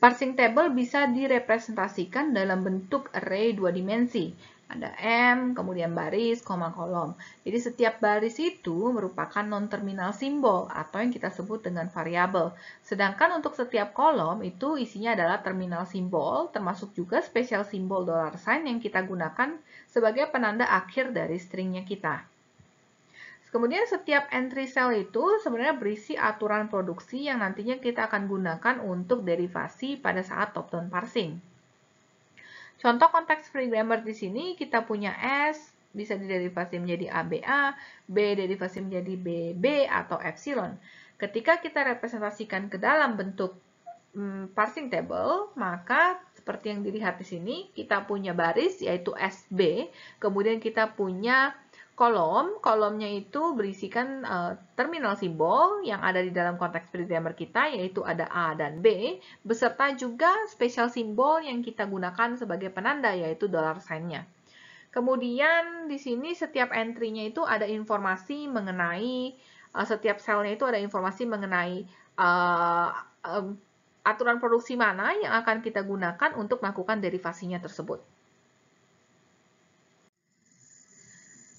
Parsing table bisa direpresentasikan dalam bentuk array 2 dimensi. Ada M, kemudian baris, koma, kolom. Jadi setiap baris itu merupakan non-terminal simbol atau yang kita sebut dengan variabel. Sedangkan untuk setiap kolom itu isinya adalah terminal simbol, termasuk juga spesial simbol $sign yang kita gunakan sebagai penanda akhir dari stringnya kita. Kemudian setiap entry cell itu sebenarnya berisi aturan produksi yang nantinya kita akan gunakan untuk derivasi pada saat top-down parsing. Contoh konteks free grammar di sini kita punya S bisa diderivasi menjadi ABA, B derivasi menjadi BB atau epsilon. Ketika kita representasikan ke dalam bentuk parsing table, maka seperti yang dilihat di sini, kita punya baris yaitu SB, kemudian kita punya kolomnya itu berisikan terminal simbol yang ada di dalam konteks free grammar kita, yaitu ada A dan B, beserta juga spesial simbol yang kita gunakan sebagai penanda, yaitu $sign-nya. Kemudian di sini setiap entry-nya itu ada informasi mengenai, setiap sel-nya itu ada informasi mengenai aturan produksi mana yang akan kita gunakan untuk melakukan derivasinya tersebut.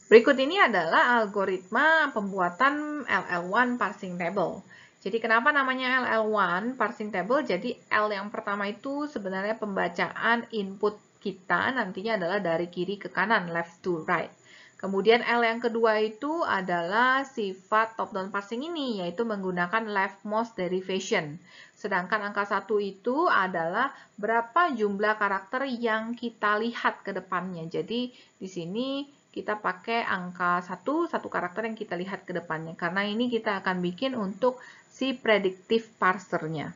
Berikut ini adalah algoritma pembuatan LL1 parsing table. Jadi kenapa namanya LL1 parsing table? Jadi L yang pertama itu sebenarnya pembacaan input kita nantinya adalah dari kiri ke kanan, left to right. Kemudian L yang kedua itu adalah sifat top-down parsing ini, yaitu menggunakan leftmost derivation. Sedangkan angka 1 itu adalah berapa jumlah karakter yang kita lihat ke depannya. Jadi di sini kita pakai angka 1 karakter yang kita lihat ke depannya. Karena ini kita akan bikin untuk si predictive parsernya.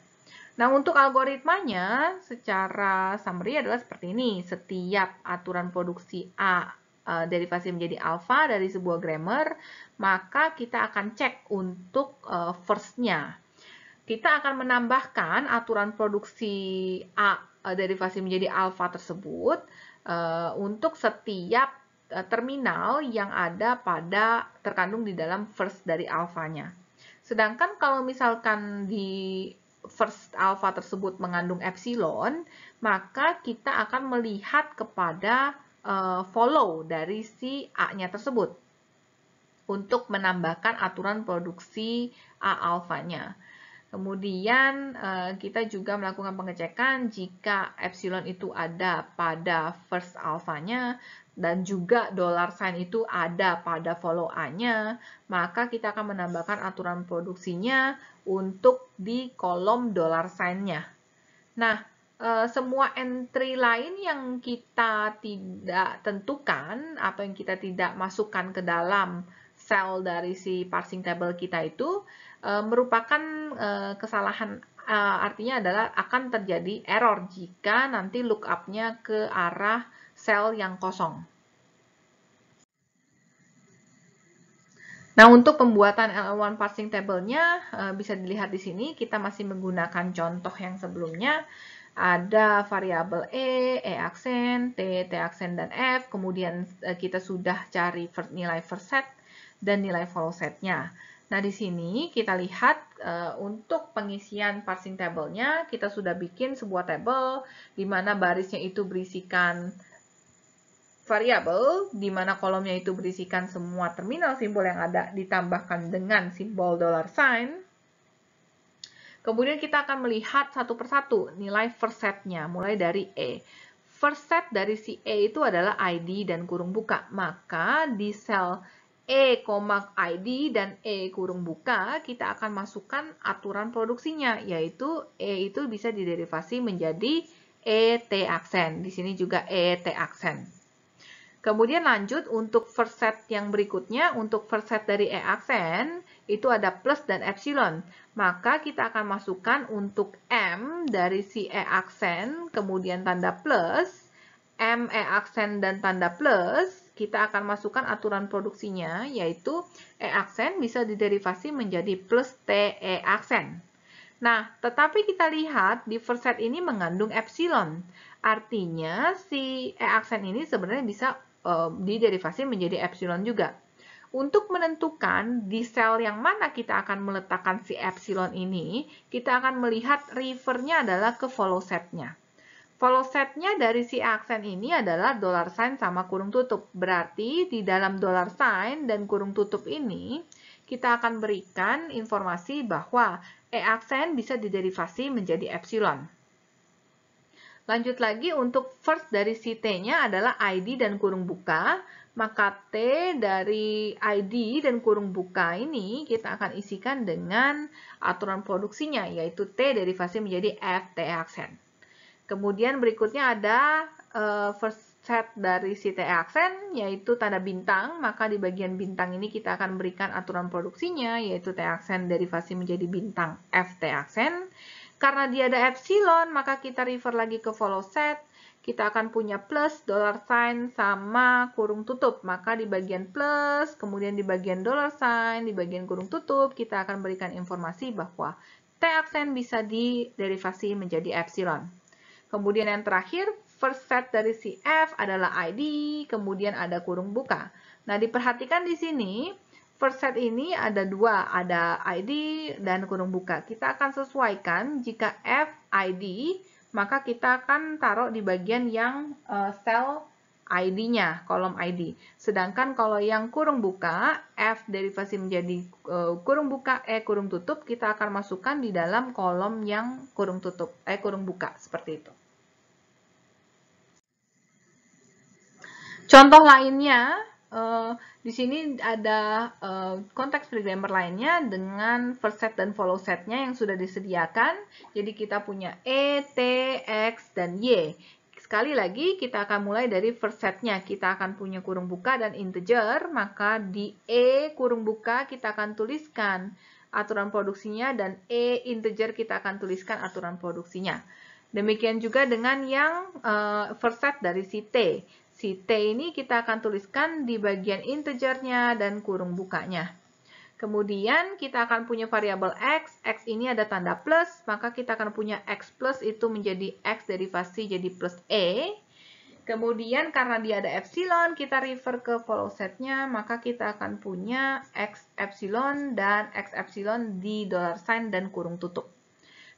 Nah, untuk algoritmanya secara summary adalah seperti ini. Setiap aturan produksi A derivasi menjadi alpha dari sebuah grammar, maka kita akan cek untuk first-nya. Kita akan menambahkan aturan produksi A derivasi menjadi alpha tersebut untuk setiap terminal yang ada terkandung di dalam first dari alfanya. Sedangkan kalau misalkan di first alpha tersebut mengandung epsilon, maka kita akan melihat kepada follow dari si A-nya tersebut untuk menambahkan aturan produksi A alfanya. Kemudian kita juga melakukan pengecekan jika epsilon itu ada pada first alfanya dan juga $sign itu ada pada follow A-nya, maka kita akan menambahkan aturan produksinya untuk di kolom $sign-nya. Nah, semua entry lain yang kita tidak tentukan atau yang kita tidak masukkan ke dalam sel dari si parsing table kita itu merupakan kesalahan, artinya adalah akan terjadi error jika nanti lookup-nya ke arah sel yang kosong. Nah, untuk pembuatan LL1 parsing table-nya bisa dilihat di sini, kita masih menggunakan contoh yang sebelumnya. Ada variabel E aksen, T aksen, dan F. Kemudian kita sudah cari nilai first set dan nilai follow set-nya. Nah, di sini kita lihat untuk pengisian parsing table-nya, kita sudah bikin sebuah table di mana barisnya itu berisikan variabel, di mana kolomnya itu berisikan semua terminal simbol yang ada ditambahkan dengan simbol $sign. Kemudian kita akan melihat satu persatu nilai first set-nya, mulai dari E. First set dari si E itu adalah ID dan kurung buka. Maka di sel E, ID dan E kurung buka, kita akan masukkan aturan produksinya, yaitu E itu bisa diderivasi menjadi ET aksen. Di sini juga ET aksen. Kemudian lanjut untuk first set yang berikutnya, untuk first set dari E aksen, itu ada plus dan epsilon. Maka kita akan masukkan untuk M dari si E aksen, kemudian tanda plus, M E aksen dan tanda plus, kita akan masukkan aturan produksinya, yaitu E aksen bisa diderivasi menjadi plus T E aksen. Nah, tetapi kita lihat di first set ini mengandung epsilon. Artinya si E aksen ini sebenarnya bisa diderivasi menjadi epsilon juga. Untuk menentukan di sel yang mana kita akan meletakkan si epsilon ini, kita akan melihat refernya adalah ke follow set-nya. Follow set-nya dari si aksen ini adalah dollar sign sama kurung tutup. Berarti di dalam dollar sign dan kurung tutup ini, kita akan berikan informasi bahwa E aksen bisa diderivasi menjadi epsilon. Lanjut lagi, untuk first dari si T-nya adalah ID dan kurung buka, maka T dari ID dan kurung buka ini kita akan isikan dengan aturan produksinya, yaitu T derivasi menjadi F T aksen. Kemudian berikutnya ada first set dari si T aksen, yaitu tanda bintang, maka di bagian bintang ini kita akan berikan aturan produksinya, yaitu T aksen derivasi menjadi bintang F T aksen. Karena dia ada epsilon, maka kita refer lagi ke follow set. Kita akan punya plus, dollar sign, sama kurung tutup. Maka di bagian plus, kemudian di bagian dollar sign, di bagian kurung tutup, kita akan berikan informasi bahwa T aksen bisa diderivasi menjadi epsilon. Kemudian yang terakhir, first set dari si F adalah ID, kemudian ada kurung buka. Nah, diperhatikan di sini, first set ini ada dua, ada ID dan kurung buka. Kita akan sesuaikan jika F ID, maka kita akan taruh di bagian yang sel ID-nya, kolom ID. Sedangkan kalau yang kurung buka, F derivasi menjadi kurung buka, E kurung tutup, kita akan masukkan di dalam kolom yang kurung tutup, kurung buka, seperti itu. Contoh lainnya, di sini ada konteks programmer lainnya dengan first set dan follow setnya yang sudah disediakan. Jadi kita punya E, T, X, dan Y. Sekali lagi kita akan mulai dari first setnya. Kita akan punya kurung buka dan integer, maka di E kurung buka kita akan tuliskan aturan produksinya dan E integer kita akan tuliskan aturan produksinya. Demikian juga dengan yang first set dari si T. Si T ini kita akan tuliskan di bagian integernya dan kurung bukanya. Kemudian kita akan punya variabel X. X ini ada tanda plus, maka kita akan punya X plus itu menjadi X derivasi jadi plus E. Kemudian karena dia ada epsilon, kita refer ke follow setnya, maka kita akan punya X epsilon dan X epsilon di dollar sign dan kurung tutup.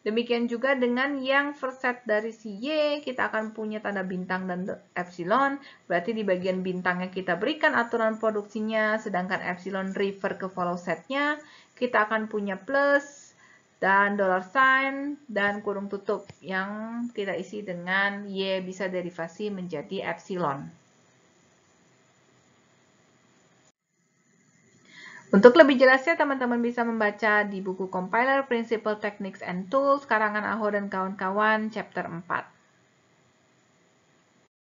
Demikian juga dengan yang first set dari si Y, kita akan punya tanda bintang dan epsilon. Berarti di bagian bintangnya kita berikan aturan produksinya, sedangkan epsilon refer ke follow setnya. Kita akan punya plus dan dollar sign dan kurung tutup yang kita isi dengan Y bisa derivasi menjadi epsilon. Untuk lebih jelasnya, teman-teman bisa membaca di buku Compiler, Principal Techniques and Tools, karangan Aho dan kawan-kawan, chapter 4.